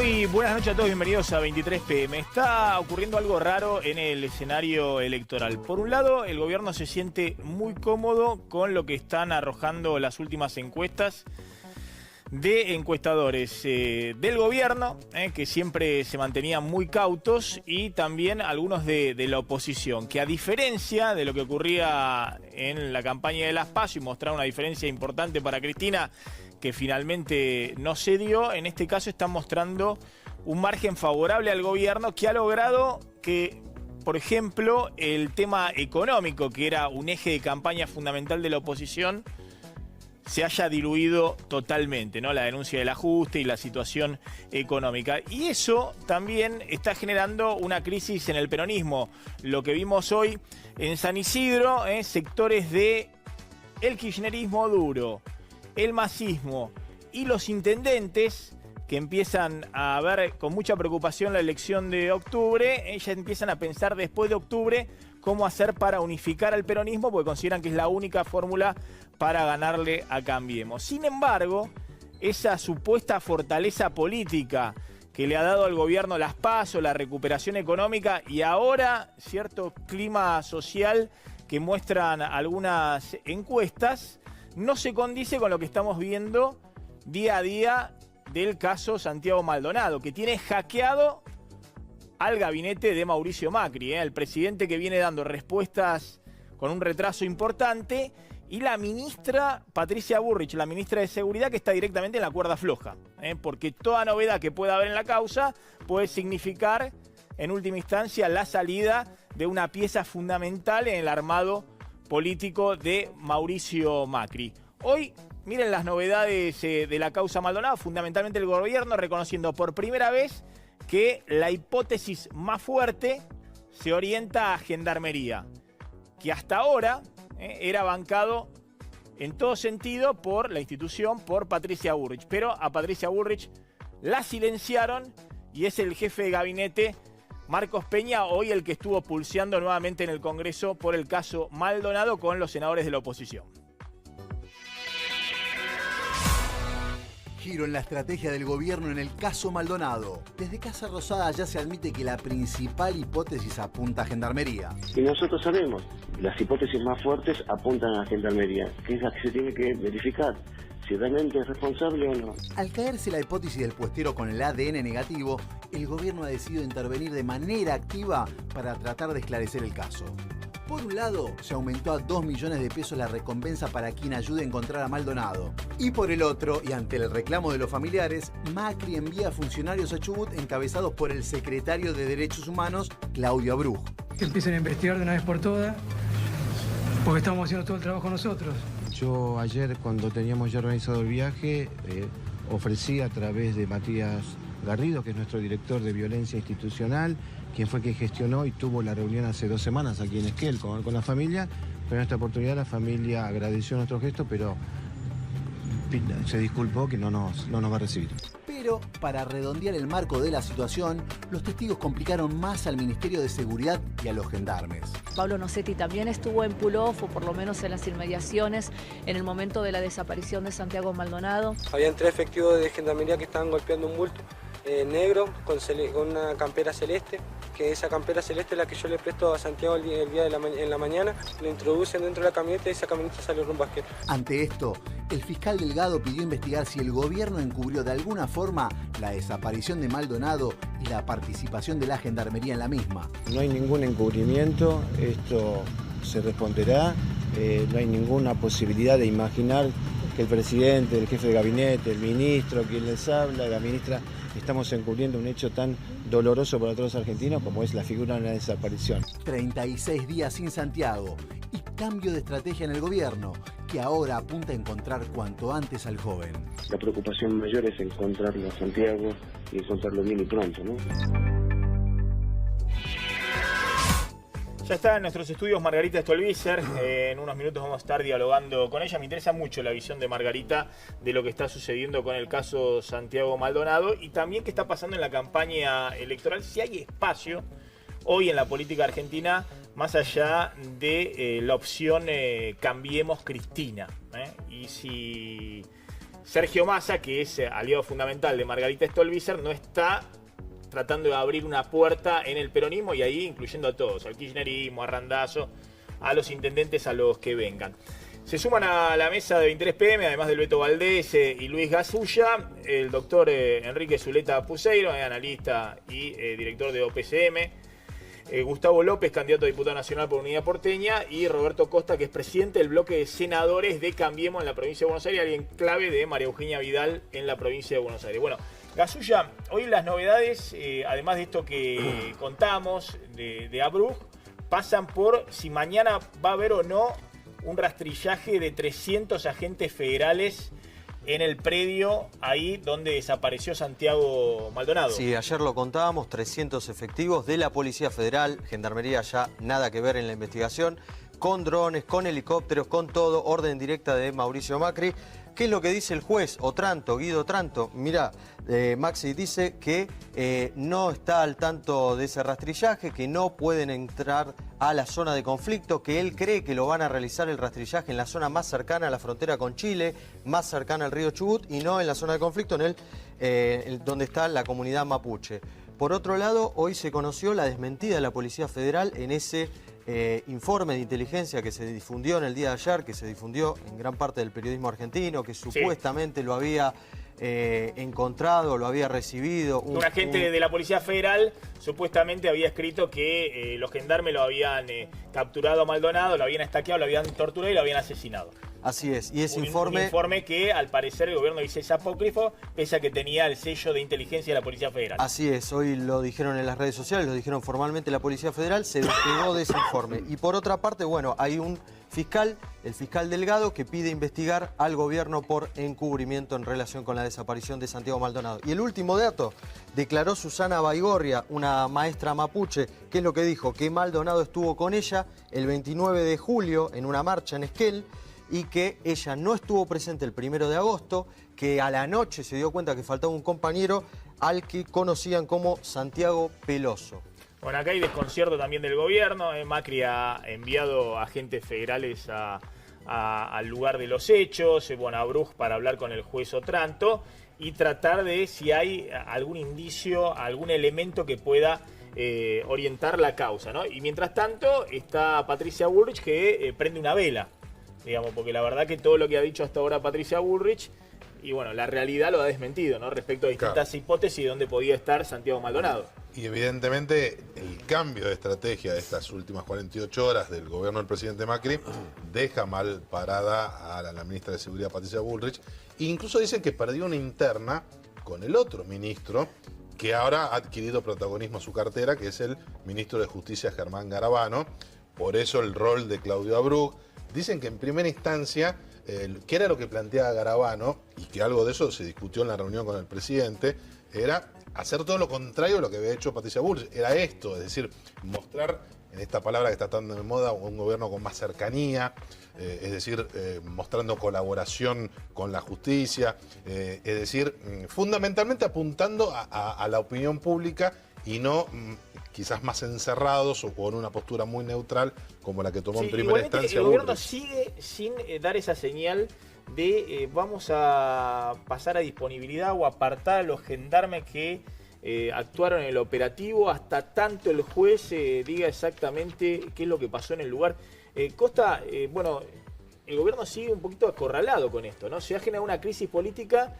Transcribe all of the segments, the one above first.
Muy buenas noches a todos, bienvenidos a 23 PM. Está ocurriendo algo raro en el escenario electoral. Por un lado, el gobierno se siente muy cómodo con lo que están arrojando las últimas encuestas de encuestadores del gobierno, que siempre se mantenían muy cautos, y también algunos de la oposición, que a diferencia de lo que ocurría en la campaña de las PASO y mostrar una diferencia importante para Cristina, que finalmente no se dio, en este caso están mostrando un margen favorable al gobierno, que ha logrado que, por ejemplo, el tema económico, que era un eje de campaña fundamental de la oposición, se haya diluido totalmente, ¿no? La denuncia del ajuste y la situación económica. Y eso también está generando una crisis en el peronismo. Lo que vimos hoy en San Isidro, sectores de el kirchnerismo duro, el masismo y los intendentes, que empiezan a ver con mucha preocupación la elección de octubre, ya empiezan a pensar después de octubre cómo hacer para unificar al peronismo, porque consideran que es la única fórmula para ganarle a Cambiemos. Sin embargo, esa supuesta fortaleza política que le ha dado al gobierno las PASO, la recuperación económica y ahora cierto clima social que muestran algunas encuestas, no se condice con lo que estamos viendo día a día del caso Santiago Maldonado, que tiene hackeado al gabinete de Mauricio Macri, el presidente que viene dando respuestas con un retraso importante, y la ministra Patricia Bullrich, la ministra de Seguridad, que está directamente en la cuerda floja, porque toda novedad que pueda haber en la causa puede significar, en última instancia, la salida de una pieza fundamental en el armado político de Mauricio Macri. Hoy, miren las novedades de la causa Maldonado, fundamentalmente el gobierno reconociendo por primera vez que la hipótesis más fuerte se orienta a Gendarmería, que hasta ahora era bancado en todo sentido por la institución, por Patricia Bullrich. Pero a Patricia Bullrich la silenciaron y es el jefe de gabinete, Marcos Peña, hoy el que estuvo pulseando nuevamente en el Congreso por el caso Maldonado con los senadores de la oposición. Giro en la estrategia del gobierno en el caso Maldonado. Desde Casa Rosada ya se admite que la principal hipótesis apunta a Gendarmería. Y nosotros sabemos, las hipótesis más fuertes apuntan a Gendarmería, que es la que se tiene que verificar, si realmente es responsable o no. Al caerse la hipótesis del puestero con el ADN negativo, el gobierno ha decidido intervenir de manera activa para tratar de esclarecer el caso. Por un lado, se aumentó a 2 millones de pesos la recompensa para quien ayude a encontrar a Maldonado. Y por el otro, y ante el reclamo de los familiares, Macri envía funcionarios a Chubut encabezados por el secretario de Derechos Humanos, Claudio Abruz. Que empiecen a investigar de una vez por todas, porque estamos haciendo todo el trabajo nosotros. Yo ayer, cuando teníamos ya organizado el viaje, ofrecí a través de Matías Garrido, que es nuestro director de violencia institucional, quien fue quien gestionó y tuvo la reunión hace 2 semanas aquí en Esquel con la familia, pero en esta oportunidad la familia agradeció nuestro gesto, pero se disculpó que no nos va a recibir. Pero, para redondear el marco de la situación, los testigos complicaron más al Ministerio de Seguridad y a los gendarmes. Pablo Nocetti también estuvo en Pulof, o por lo menos en las inmediaciones, en el momento de la desaparición de Santiago Maldonado. Habían 3 efectivos de Gendarmería que estaban golpeando un bulto negro con una campera celeste, que esa campera celeste es la que yo le presto a Santiago el día en la mañana. Lo introducen dentro de la camioneta y esa camioneta sale rumbo a Esquel. Ante esto, el fiscal Delgado pidió investigar si el gobierno encubrió de alguna forma la desaparición de Maldonado y la participación de la Gendarmería en la misma. No hay ningún encubrimiento, esto se responderá, no hay ninguna posibilidad de imaginar que el presidente, el jefe de gabinete, el ministro, quien les habla, la ministra, estamos encubriendo un hecho tan doloroso para todos los argentinos como es la figura de una desaparición. 36 días sin Santiago y cambio de estrategia en el gobierno, que ahora apunta a encontrar cuanto antes al joven. La preocupación mayor es encontrarlo a Santiago y encontrarlo bien y pronto, ¿no? Ya está en nuestros estudios Margarita Stolbizer. En unos minutos vamos a estar dialogando con ella. Me interesa mucho la visión de Margarita de lo que está sucediendo con el caso Santiago Maldonado y también qué está pasando en la campaña electoral. Si hay espacio hoy en la política argentina más allá de la opción Cambiemos Cristina. Y si Sergio Massa, que es aliado fundamental de Margarita Stolbizer, no está tratando de abrir una puerta en el peronismo y ahí incluyendo a todos, al kirchnerismo, a Randazzo, a los intendentes, a los que vengan. Se suman a la mesa de 23 PM, además del Beto Valdés y Luis Gasulla, el doctor Enrique Zuleta Puseiro, analista y director de OPCM, Gustavo López, candidato a diputado nacional por Unidad Porteña, y Roberto Costa, que es presidente del bloque de senadores de Cambiemos en la provincia de Buenos Aires, alguien clave de María Eugenia Vidal en la provincia de Buenos Aires. Bueno, Gasulla, hoy las novedades, además de esto que contamos de Abrug, pasan por si mañana va a haber o no un rastrillaje de 300 agentes federales en el predio ahí donde desapareció Santiago Maldonado. Sí, ayer lo contábamos, 300 efectivos de la Policía Federal, Gendarmería ya nada que ver en la investigación, con drones, con helicópteros, con todo, orden directa de Mauricio Macri. ¿Qué es lo que dice el juez Otranto, Guido Otranto? Mirá, Maxi dice que no está al tanto de ese rastrillaje, que no pueden entrar a la zona de conflicto, que él cree que lo van a realizar el rastrillaje en la zona más cercana a la frontera con Chile, más cercana al río Chubut y no en la zona de conflicto, donde está la comunidad mapuche. Por otro lado, hoy se conoció la desmentida de la Policía Federal en ese informe de inteligencia que se difundió en el día de ayer, que se difundió en gran parte del periodismo argentino, que supuestamente lo había encontrado, lo había recibido. Un agente de la Policía Federal supuestamente había escrito que los gendarmes lo habían capturado a Maldonado, lo habían estaqueado, lo habían torturado y lo habían asesinado. Así es, y ese un informe que al parecer el gobierno dice es apócrifo, pese a que tenía el sello de inteligencia de la Policía Federal. Así es, hoy lo dijeron en las redes sociales, lo dijeron formalmente la Policía Federal, se despegó de ese informe. Y por otra parte, bueno, hay un fiscal, el fiscal Delgado, que pide investigar al gobierno por encubrimiento en relación con la desaparición de Santiago Maldonado. Y el último dato, declaró Susana Baigorria, una maestra mapuche, ¿qué es lo que dijo? Que Maldonado estuvo con ella el 29 de julio en una marcha en Esquel, y que ella no estuvo presente el 1 de agosto, que a la noche se dio cuenta que faltaba un compañero al que conocían como Santiago Peloso. Bueno, acá hay desconcierto también del gobierno. Macri ha enviado agentes federales al lugar de los hechos, bueno, a Bruj para hablar con el juez Otranto y tratar de si hay algún indicio, algún elemento que pueda orientar la causa, ¿no? Y mientras tanto está Patricia Bullrich que prende una vela, digamos, porque la verdad que todo lo que ha dicho hasta ahora Patricia Bullrich, y bueno, la realidad lo ha desmentido, ¿no? Respecto a distintas hipótesis de dónde podía estar Santiago Maldonado. Y evidentemente el cambio de estrategia de estas últimas 48 horas del gobierno del presidente Macri deja mal parada a la ministra de Seguridad Patricia Bullrich. E incluso dicen que perdió una interna con el otro ministro que ahora ha adquirido protagonismo a su cartera, que es el ministro de Justicia Germán Garabano. Por eso el rol de Claudio Abrug. Dicen que en primera instancia, que era lo que planteaba Garabano, y que algo de eso se discutió en la reunión con el presidente, era hacer todo lo contrario a lo que había hecho Patricia Bullrich. Era esto, es decir, mostrar, en esta palabra que está tan de moda, un gobierno con más cercanía, es decir, mostrando colaboración con la justicia, es decir, fundamentalmente apuntando a la opinión pública y no quizás más encerrados o con una postura muy neutral como la que tomó en primera instancia. El gobierno sigue sin dar esa señal de vamos a pasar a disponibilidad o apartar a los gendarmes que actuaron en el operativo hasta tanto el juez diga exactamente qué es lo que pasó en el lugar. Costa, bueno, el gobierno sigue un poquito acorralado con esto, ¿no? Se ha generado una crisis política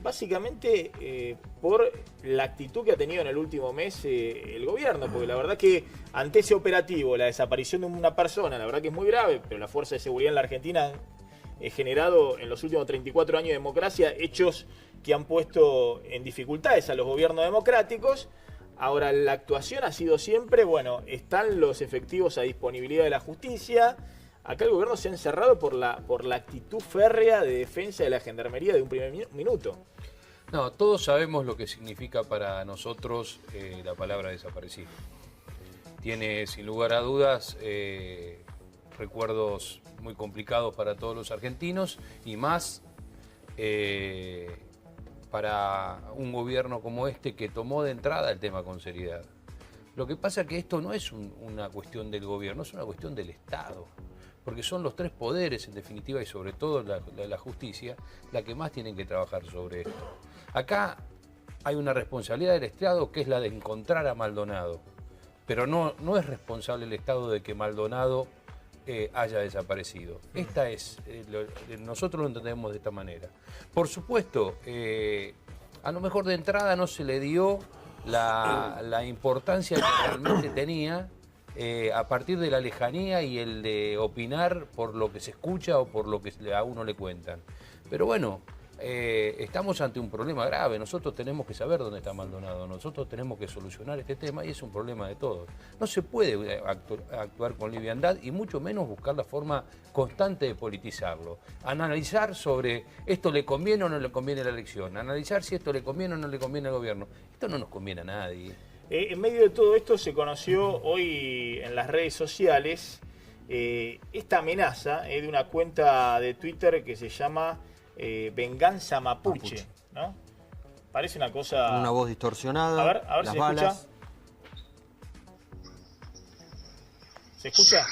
básicamente por la actitud que ha tenido en el último mes el gobierno, porque la verdad que ante ese operativo, la desaparición de una persona, la verdad que es muy grave, pero la Fuerza de Seguridad en la Argentina ha generado en los últimos 34 años de democracia hechos que han puesto en dificultades a los gobiernos democráticos. Ahora, la actuación ha sido siempre, bueno, están los efectivos a disponibilidad de la justicia. Acá el gobierno se ha encerrado por la actitud férrea de defensa de la gendarmería de un primer minuto. No, todos sabemos lo que significa para nosotros la palabra desaparecido. Tiene, sin lugar a dudas, recuerdos muy complicados para todos los argentinos y más para un gobierno como este que tomó de entrada el tema con seriedad. Lo que pasa es que esto no es una cuestión del gobierno, es una cuestión del Estado. porque son los tres poderes, en definitiva, y sobre todo la justicia, la que más tienen que trabajar sobre esto. Acá hay una responsabilidad del Estado que es la de encontrar a Maldonado, pero no es responsable el Estado de que Maldonado haya desaparecido. Nosotros lo entendemos de esta manera. Por supuesto, a lo mejor de entrada no se le dio la importancia que realmente tenía a partir de la lejanía y el de opinar por lo que se escucha o por lo que a uno le cuentan. Pero bueno, estamos ante un problema grave. Nosotros tenemos que saber dónde está Maldonado. Nosotros tenemos que solucionar este tema y es un problema de todos. No se puede actuar con liviandad y mucho menos buscar la forma constante de politizarlo. Analizar sobre esto le conviene o no le conviene a la elección. Analizar si esto le conviene o no le conviene al gobierno. Esto no nos conviene a nadie. En medio de todo esto se conoció hoy en las redes sociales esta amenaza de una cuenta de Twitter que se llama Venganza Mapuche, ¿no? Parece una cosa... Una voz distorsionada, a ver las si se balas. Escucha. ¿Se escucha?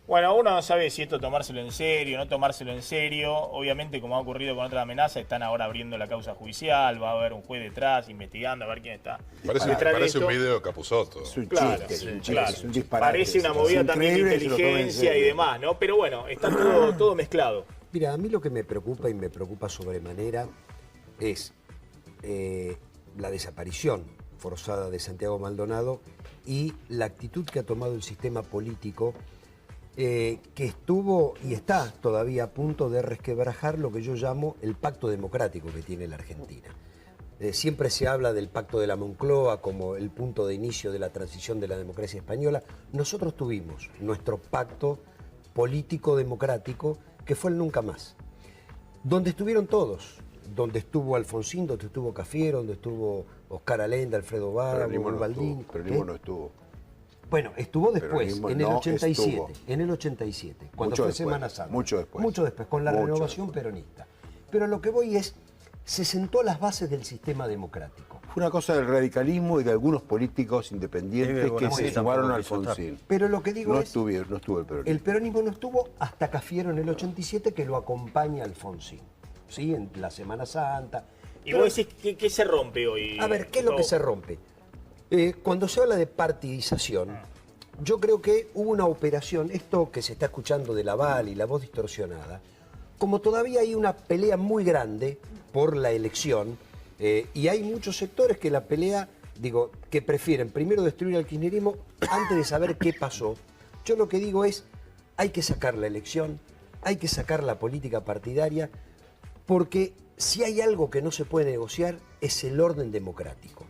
Bueno, uno no sabe si esto tomárselo en serio, no tomárselo en serio. Obviamente, como ha ocurrido con otras amenazas, están ahora abriendo la causa judicial, va a haber un juez detrás, investigando, a ver quién está. Parece un video de Capusotto. Es un Claro, chiste, claro. es un disparate. Parece una movida también de inteligencia y demás, ¿no? Pero bueno, está todo mezclado. Mira, a mí lo que me preocupa y me preocupa sobremanera es la desaparición forzada de Santiago Maldonado y la actitud que ha tomado el sistema político que estuvo y está todavía a punto de resquebrajar lo que yo llamo el pacto democrático que tiene la Argentina. Siempre se habla del pacto de la Moncloa como el punto de inicio de la transición de la democracia española. Nosotros tuvimos nuestro pacto político democrático que fue el nunca más, donde estuvieron todos, donde estuvo Alfonsín, donde estuvo Cafiero, donde estuvo Oscar Allende, Alfredo Báramo, Baldini. Pero Limo no estuvo. Bueno, estuvo después, en el 87, estuvo. en el 87, cuando Mucho fue después, Semana Santa. mucho después. Con la Mucho renovación peronista. Pero lo que voy es, se sentó a las bases del sistema democrático. Fue una cosa del radicalismo y de algunos políticos independientes que se sumaron a Alfonsín. Pero lo que digo no es... estuvo el peronismo. El peronismo no estuvo hasta Cafiero en el 87, que lo acompaña Alfonsín. ¿Sí? En la Semana Santa. Y vos decís, ¿qué se rompe hoy? A ver, ¿qué es lo que se rompe? Cuando se habla de partidización, yo creo que hubo una operación, esto que se está escuchando de la Val y la voz distorsionada, como todavía hay una pelea muy grande por la elección, y hay muchos sectores que la pelea, que prefieren primero destruir al kirchnerismo antes de saber qué pasó. Yo lo que digo es, hay que sacar la elección, hay que sacar la política partidaria, porque si hay algo que no se puede negociar es el orden democrático.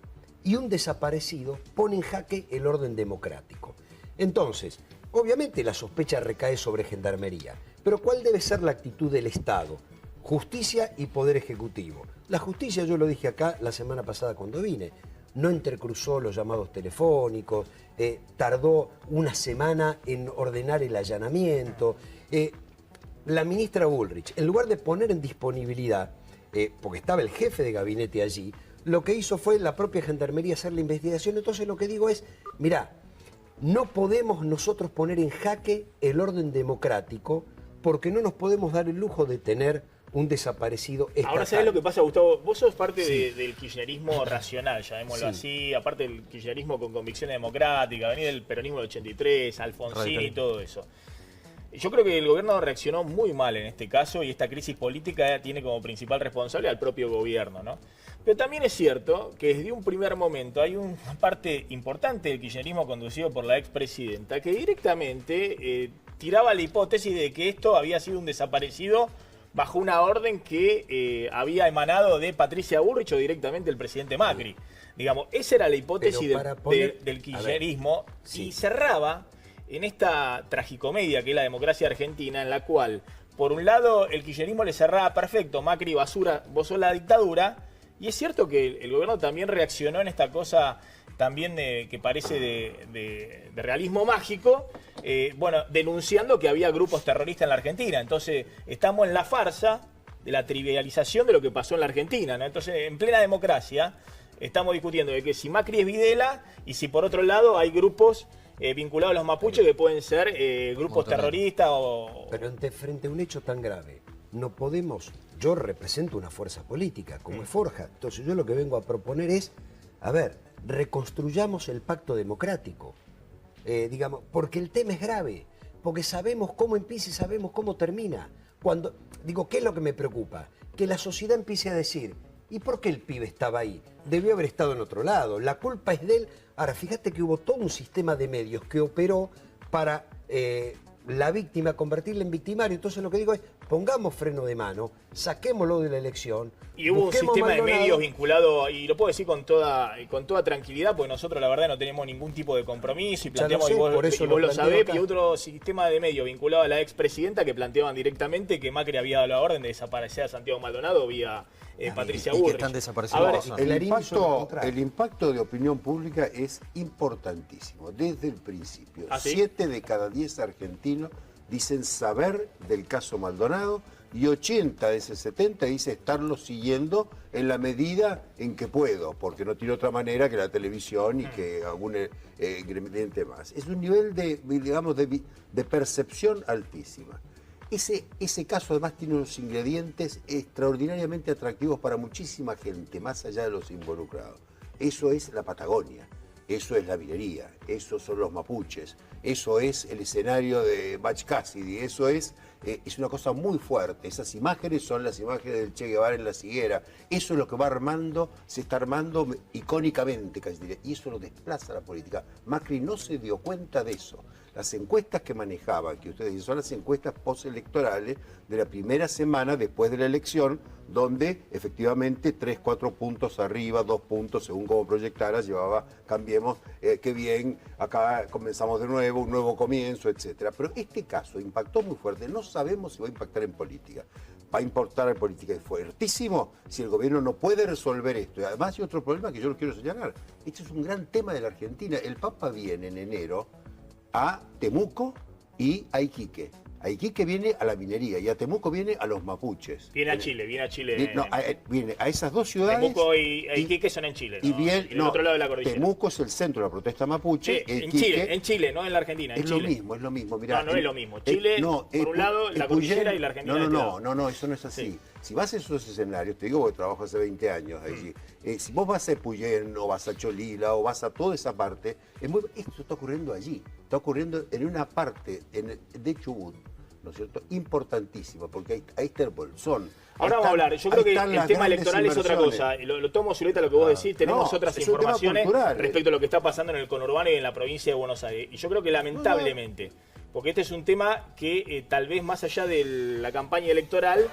Y un desaparecido pone en jaque el orden democrático. Entonces, obviamente la sospecha recae sobre Gendarmería, pero ¿cuál debe ser la actitud del Estado? Justicia y Poder Ejecutivo. La justicia, yo lo dije acá la semana pasada cuando vine, no intercruzó los llamados telefónicos, tardó una semana en ordenar el allanamiento. La ministra Bullrich, en lugar de poner en disponibilidad, porque estaba el jefe de gabinete allí, lo que hizo fue la propia Gendarmería hacer la investigación. Entonces lo que digo es, mirá, no podemos nosotros poner en jaque el orden democrático porque no nos podemos dar el lujo de tener un desaparecido estatal. Ahora, ¿sabés lo que pasa, Gustavo? Vos sos parte Sí. del kirchnerismo racional, llamémoslo Sí. así, aparte del kirchnerismo con convicciones democráticas, venía del peronismo del 83, Alfonsín y todo eso. Yo creo que el gobierno reaccionó muy mal en este caso y esta crisis política tiene como principal responsable al propio gobierno, ¿no? Pero también es cierto que desde un primer momento hay una parte importante del kirchnerismo conducido por la expresidenta que directamente tiraba la hipótesis de que esto había sido un desaparecido bajo una orden que había emanado de Patricia Bullrich o directamente del presidente Macri. Digamos, esa era la hipótesis del kirchnerismo y cerraba en esta tragicomedia que es la democracia argentina, en la cual, por un lado, el kirchnerismo le cerraba perfecto, Macri, basura, vos sos la dictadura, y es cierto que el gobierno también reaccionó en esta cosa también que parece de realismo mágico, bueno, denunciando que había grupos terroristas en la Argentina. Entonces, estamos en la farsa de la trivialización de lo que pasó en la Argentina, ¿no? Entonces, en plena democracia, estamos discutiendo de que si Macri es Videla y si por otro lado hay grupos vinculados a los mapuches que pueden ser grupos terroristas o... Pero frente a un hecho tan grave, no podemos... Yo represento una fuerza política, como es Forja. Entonces yo lo que vengo a proponer es, a ver, reconstruyamos el pacto democrático. Digamos, porque el tema es grave, porque sabemos cómo empieza y sabemos cómo termina. Cuando, digo, ¿qué es lo que me preocupa? Que la sociedad empiece a decir, ¿y por qué el pibe estaba ahí? Debió haber estado en otro lado, la culpa es de él. Ahora, fíjate que hubo todo un sistema de medios que operó para la víctima convertirla en victimario. Entonces lo que digo es, pongamos freno de mano, saquémoslo de la elección. Y hubo un sistema de medios vinculado, y lo puedo decir con toda tranquilidad, porque nosotros la verdad no tenemos ningún tipo de compromiso y planteamos, y vos lo sabés, y otro sistema de medios vinculado a la expresidenta que planteaban directamente que Macri había dado la orden de desaparecer a Santiago Maldonado vía Patricia Bullrich. Que están desaparecidos. El impacto de opinión pública es importantísimo, desde el principio. ¿Ah, sí? 7 de cada 10 argentinos dicen saber del caso Maldonado y 80 de ese 70 dice estarlo siguiendo en la medida en que puedo, porque no tiene otra manera que la televisión y que algún ingrediente más. Es un nivel de percepción altísima. Ese caso además tiene unos ingredientes extraordinariamente atractivos para muchísima gente, más allá de los involucrados. Eso es la Patagonia. Eso es la minería, esos son los mapuches, eso es el escenario de Butch Cassidy, eso es una cosa muy fuerte. Esas imágenes son las imágenes del Che Guevara en la Higuera. Eso es lo que va armando, se está armando icónicamente, casi diría, y eso lo desplaza a la política. Macri no se dio cuenta de eso. Las encuestas que manejaban, que ustedes dicen, son las encuestas postelectorales de la primera semana después de la elección, donde efectivamente 3, 4 puntos arriba, 2 puntos, según como proyectara, llevaba, cambiemos, qué bien, acá comenzamos de nuevo, un nuevo comienzo, etcétera. Pero este caso impactó muy fuerte, no sabemos si va a impactar en política. Va a importar en política, es fuertísimo si el gobierno no puede resolver esto. Y además hay otro problema que yo lo quiero señalar. Este es un gran tema de la Argentina. El Papa viene en enero a Temuco y a Iquique. A Iquique viene a la minería y a Temuco viene a los mapuches. Viene a Chile. Viene a esas dos ciudades. Temuco y Iquique son en Chile, ¿no? Y el otro lado de la cordillera. Temuco es el centro de la protesta mapuche. En Chile, no en la Argentina. Es lo mismo. Mirá, no es lo mismo. Chile, por un lado, la cordillera y la Argentina. No, eso no es así. Sí. Si vas a esos escenarios, te digo porque trabajo hace 20 años allí, si vos vas a Epuyén o vas a Cholila o vas a toda esa parte, esto está ocurriendo allí, está ocurriendo en una parte de Chubut, ¿no es cierto? Importantísima, porque ahí está el bolsón. Ahora vamos a hablar, yo creo que el tema electoral es otra cosa. Lo tomo, Zuleta, lo que vos decís, tenemos otras informaciones respecto a lo que está pasando en el conurbano y en la provincia de Buenos Aires. Y yo creo que lamentablemente, porque este es un tema que tal vez más allá de la campaña electoral,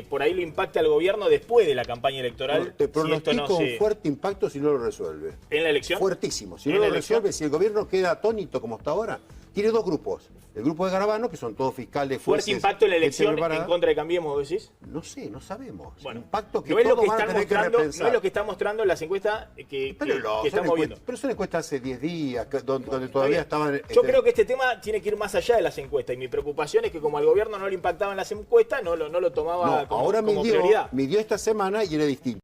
por ahí lo impacta al gobierno después de la campaña electoral. Te pronostico un fuerte impacto si no lo resuelve. ¿En la elección? Fuertísimo. Si no lo resuelve, si el gobierno queda atónito como está ahora, tiene dos grupos. El grupo de Garabano, que son todos fiscales. ¿Fuerte impacto en la elección en contra de Cambiemos, vos decís? No sé, no sabemos. Bueno, impacto que no es lo que van a tener que repensar. No es lo que está mostrando las encuestas que estamos viendo. Pero es una encuesta hace 10 días, donde todavía estaban... Yo creo que este tema tiene que ir más allá de las encuestas. Y mi preocupación es que como al gobierno no le impactaban las encuestas, no lo tomaba como prioridad. Midió esta semana y era distinto.